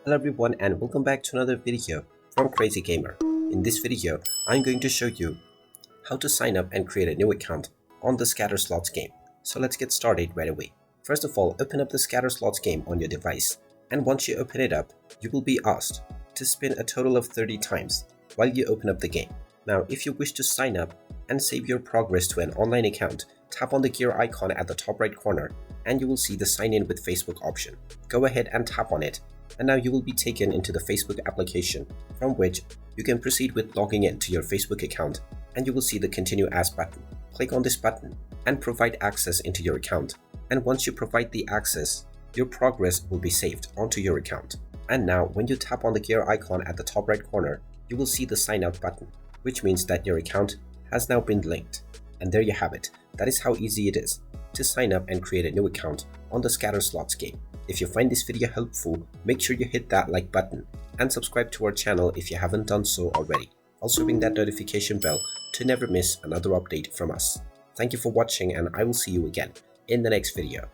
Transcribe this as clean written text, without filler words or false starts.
Hello everyone and welcome back to another video from Crazy Gamer. In this video, I'm going to show you how to sign up and create a new account on the Scatter Slots game. So let's get started right away. First of all, open up the Scatter Slots game on your device, and once you open it up, you will be asked to spin a total of 30 times while you open up the game. Now, if you wish to sign up and save your progress to an online account, tap on the gear icon at the top right corner and you will see the sign in with Facebook option. Go ahead and tap on it, and now you will be taken into the Facebook application, from which you can proceed with logging in to your Facebook account, and you will see the continue as button. Click on this button and provide access into your account, and once you provide the access, your progress will be saved onto your account. And now when you tap on the gear icon at the top right corner, you will see the sign out button, which means that your account has now been linked. And there you have it. That is how easy it is to sign up and create a new account on the Scatter Slots game. If you find this video helpful, make sure you hit that like button and subscribe to our channel if you haven't done so already. Also ring that notification bell to never miss another update from us. Thank you for watching, and I will see you again in the next video.